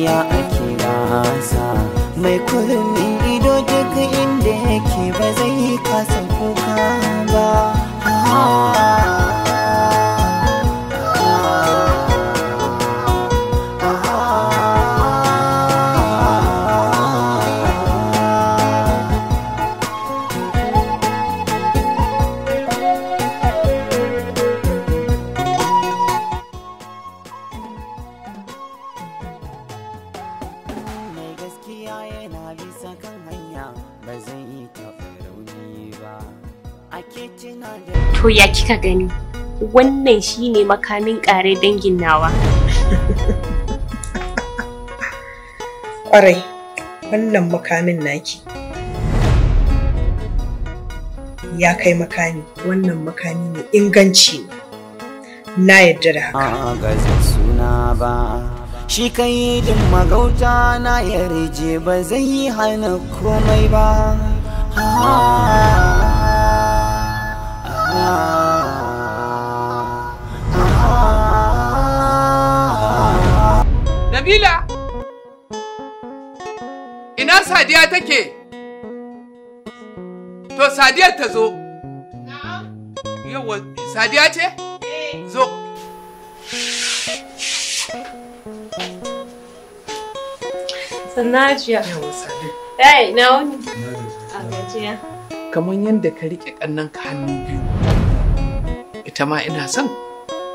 gaskiya ake gasa mai kurmin ido duk inda yake ba zai kasa kuka ba. To ya kika gani? Wannan shine makamin ƙare dangin nawa. Ƙwarai, wannan makamin naki. Ya kai makami, wannan makami mai inganci ne. Na yarda da haka. Ga suna ba. Shi kai din magauta na yarje ba zai hana komai ba. Nabila! Ina Sadiya take? To Sadiya ta zo. Yawa, Sadiya ce? Zo. Sanajiya. Yawa Sadiya. Hey, na wani. A gajiya. Kamar yadda ka riƙe ƙannanka hannu biyu. Ita ma ina son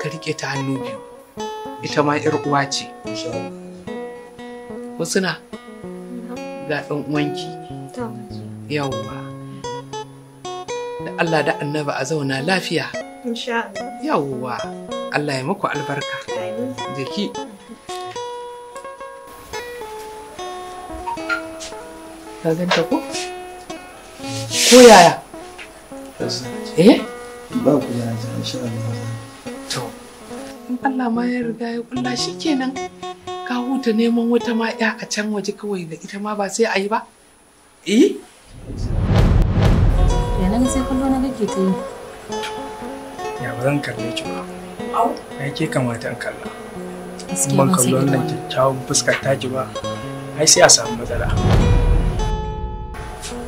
ka riƙe ta hannu biyu. Ita ma 'yar uwa ce. Husna, ga ɗan uwanki. Yawwa. Da Allah da Annaba a zauna lafiya. Insha Allah. Yawwa. Allah ya muku albarka. Jiki. Ka ganta ko? Ko yaya? Eh? Ba ku da insha Allah. To, in Allah ma ya riga ya kulla shi kenan. Ka huta neman wata ma ya a can waje kawai da ita ma ba sai a yi ba? Eh? Yanan sai kallo na kake ta yi. Ya ba zan kalle ki ba. Au. Ai ke kamata in kalla. Gaskiya Ban ban san kallo irin wannan wannan. kyakkyawan fuskar taki ba. Ai sai a samu matsala.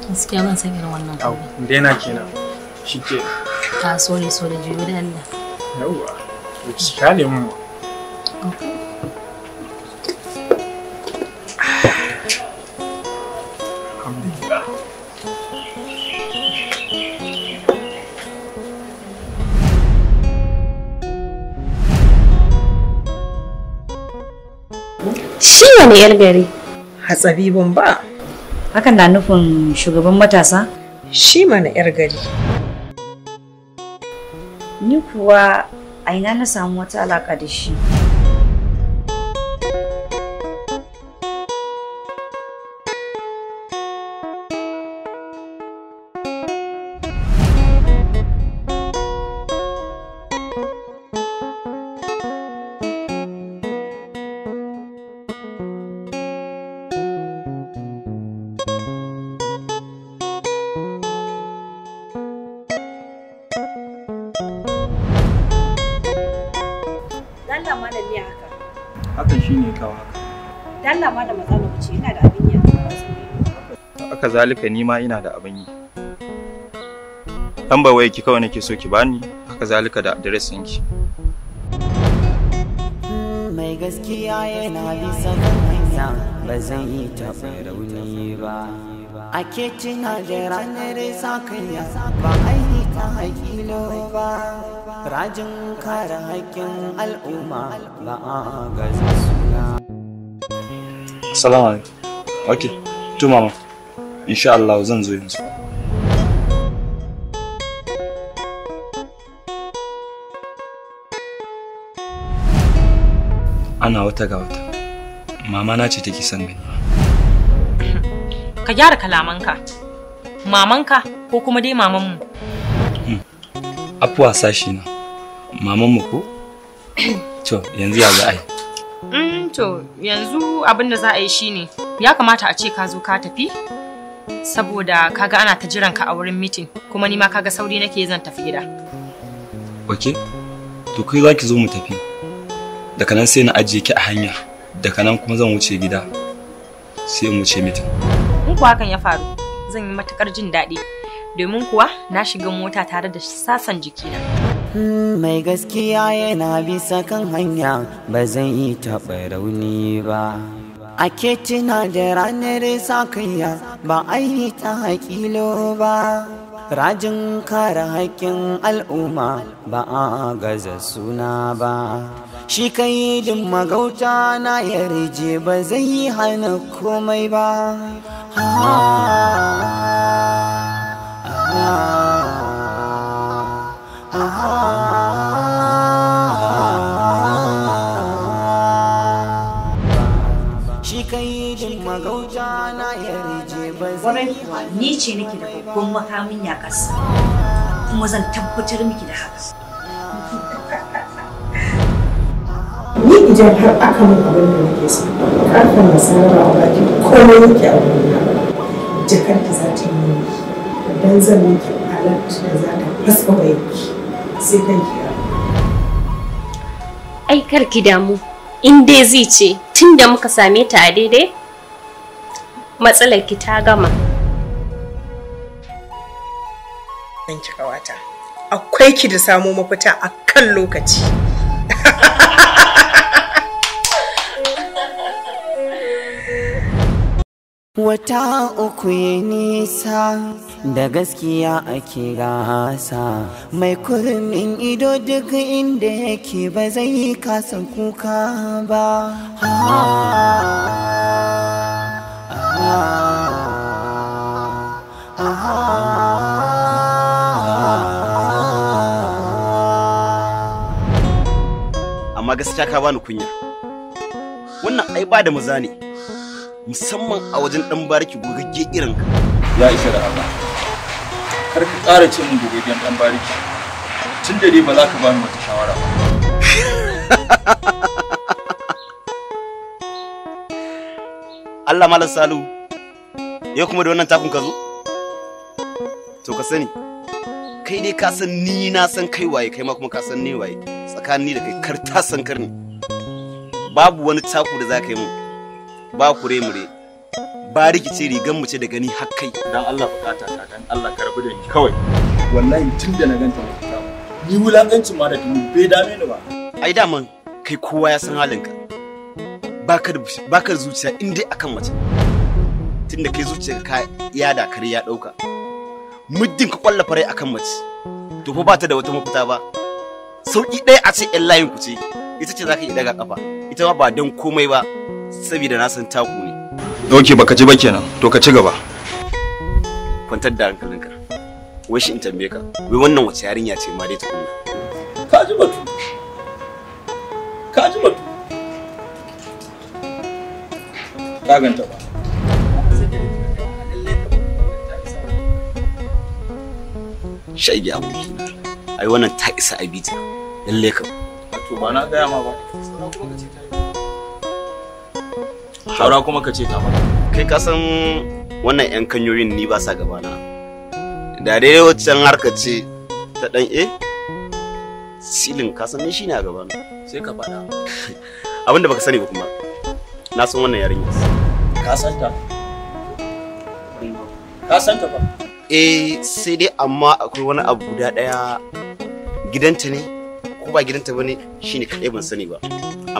Gaskiya ban san irin wannan. Au, daina kenan. Shike. Ta sore juyo da Allah. Yawwa. Ki kale mu. Okay. Alhamdulillah. Shi wani 'yar gari? Hatsabibin ba. Hakan na nufin shugaban matasa? Shi mana 'yar gari. Ni kuwa a ina na samu wata alaka da shi. Dalla malam ne haka. Hakan shine kawo haka. Dalla malam matsala wuce ina da abin yi. Haka zalika ni ma ina da abin yi. Lambar wayar ki kawai nake so ki bani, haka zalika da address ɗinki. Mai gaskiya yana bisa kan hanya ba zai yi taɓa rauni ba. Ake cina da ranar sakayya ba aika haƙilo ba. Rajin kare haƙƙin al'umma ba a gaza suna. Assalamu alaikum. Okay. To mama. Insha Allah zan zo yanzu. Ana wata ga wata. Mama na ce take son gani. Ka gyara kalamanka. Mamanka ko kuma dai mamanmu? Afuwa sashi na. Mamanmu ko? To yanzu ya za a yi. To yanzu abin da za a yi shine ya kamata a ce ka zo ka tafi saboda kaga ana ta jiran ka a wurin meeting kuma ni ma kaga sauri nake zan tafi gida. Okay? To kai za ki zo mu tafi. Daga nan sai na ajiye ki a hanya daga nan kuma zan wuce gida sai in wuce mitin. In kuwa hakan ya faru zan yi matukar jin daɗi domin kuwa na shiga mota tare da sasan jikina. Mai gaskiya yana bisa kan hanya ba zan yi taɓa rauni ba. Ake tuna da ranar sakayya ba a yi ta haƙilo ba. Rajin kare haƙƙin al'umma ba a gaza suna ba. Shi kai din magauta na yarje ba zai yi hana komai ba. Shi kai din magauta na yarje ba zai yi hana. Ni ce nake da babban makamin yakas kuma zan tabbatar miki da haka. Ni idan har aka min abin da nake so, karfin nasara a baki komai yake a wurina. Jakarta za ta yi don zan miki alert da za ta fasa wayanki sai kan kira. Ai karki damu, in dai zai ce tunda muka same ta a daidai, matsalar ki ta gama. Ki kawata, akwai ki da samo mafita a kan lokaci. Wata uku ya nisa da gaskiya ake gasa, mai kurmin ido duk inda yake ba zai kasa kuka ba. Amma gaskiya ka bani kunya. Wannan ai ba da maza ne. Musamman a wajen dan bariki gogagge irin ka. Ya isa da haka. Kar ka ƙara ce min gogaggen dan bariki. Tunda dai ba za ka bani wata shawara ba. Allah malam Salu. Yau kuma da wannan takun ka zo? To ka sani. Kai dai ka san ni na san kai waye, kai ma kuma ka san ni waye. Tsakanin ni da kai kar ta san karni. Babu wani taku da za ka yi mun. Ba kure mure ba rikice rigan mu ce da gani har kai. Dan Allah bukata ta, dan Allah ka rabu da ni kawai. Wallahi tun da na ganta ni wulakancin ma da dubu bai dame ni ba. Ai daman kai kowa ya san halinka. Baka da zuciya in dai akan mace. Tunda kai zuciyarka ka yada kare ya dauka. Muddin ka kwalla farai akan mace. To fa ba ta da wata mafita ba. Sauki ɗaya a ce ƴan layin ku ce. Ita ce zaka yi daga kafa. Ita ma ba dan komai ba. Saboda na san taku ne. Doke baka ji ba kenan, to ka ci gaba. Kwantar da hankalinka. Wai shi in tambaye ka, wai wannan wace yarinya ce ma dai tukunna? Ka ji batu. Ka ji batu. Ka ganta ba. Shaigi abokina. Ai wannan ta isa abita. Lalle ka. To ba na gaya ma ba. Saura kuma ka ce ta maka. Kai ka san wannan ƴan kanyoyin ni ba sa gabana. Da dai waccan harka ce ta dan silin ka san ni shine a gabana. Sai ka faɗa. Abinda baka sani ba kuma. Na san wannan yarinya. Ka san ta? Ka san ta ba? Sai dai amma akwai wani abu guda daya. Gidanta ne ko ba gidanta bane shine kadai ban sani ba.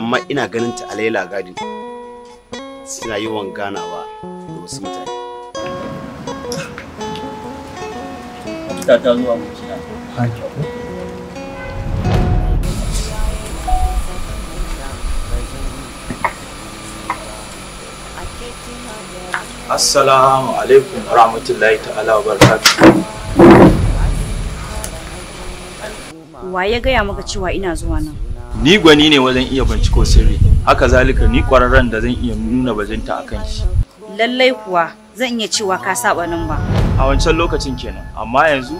Amma ina ganin ta a Laila Garden. Suna yawan ganawa da wasu mutane. Ta zuwa mutuna. Assalamu alaikum wa rahmatullahi ta'ala wa barakatuh. Wa ya gaya maka cewa ina zuwa nan? Ni gwani ne wajen iya binciko sirri. Haka zalika ni kwararren da zan iya nuna bajinta akan shi. Lallai kuwa zan iya cewa ka saba nan ba. A wancan lokacin kenan, amma yanzu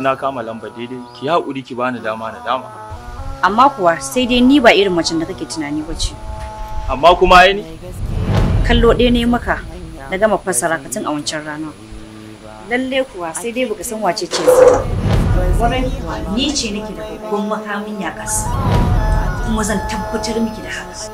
na kama lamba daidai. Ki haƙuri ki bani dama na dama. Amma kuwa sai dai ni ba irin macen da kake tunani ba ce. Amma kuma ai ni kallo ɗaya ne maka na gama fassara ka tun a wancan rana. Lalle kuwa sai dai baka san wace ce ba. Wannan kuwa ni ce nake da babban makamin yakas. Kuma zan tabbatar miki da haka.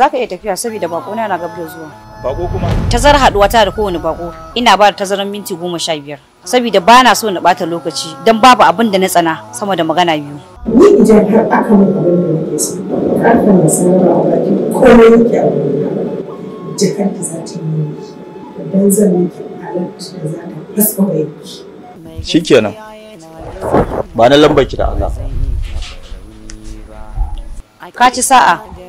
Za ka iya tafiya saboda bako na gab da zuwa. Bako kuma? Tazar haduwa ta da kowane bako ina ba da tazaran minti 15 saboda ba na so na bata lokaci don babu abin da na tsana sama da magana biyu. Ni idan har aka min abin da nake so, karfin na sanarwa a baki komai yake a wurina. Jakar da za ta yi don zan miki alert da za ta fasa wayanki. Shikenan. Ba na lambar ki da Allah. Ka ci sa'a.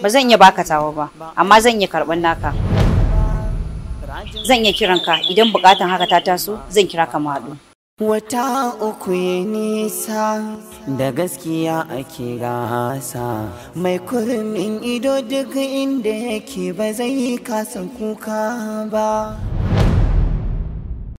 Ba zan iya baka tawa ba, amma zan iya karɓar naka. Zan iya kiranka idan bukatan haka ta taso, zan kira ka mu haɗu. Wata uku ya nisa da gaskiya ake gasa, mai kurmin ido duk inda yake ba zai kasa kuka ba.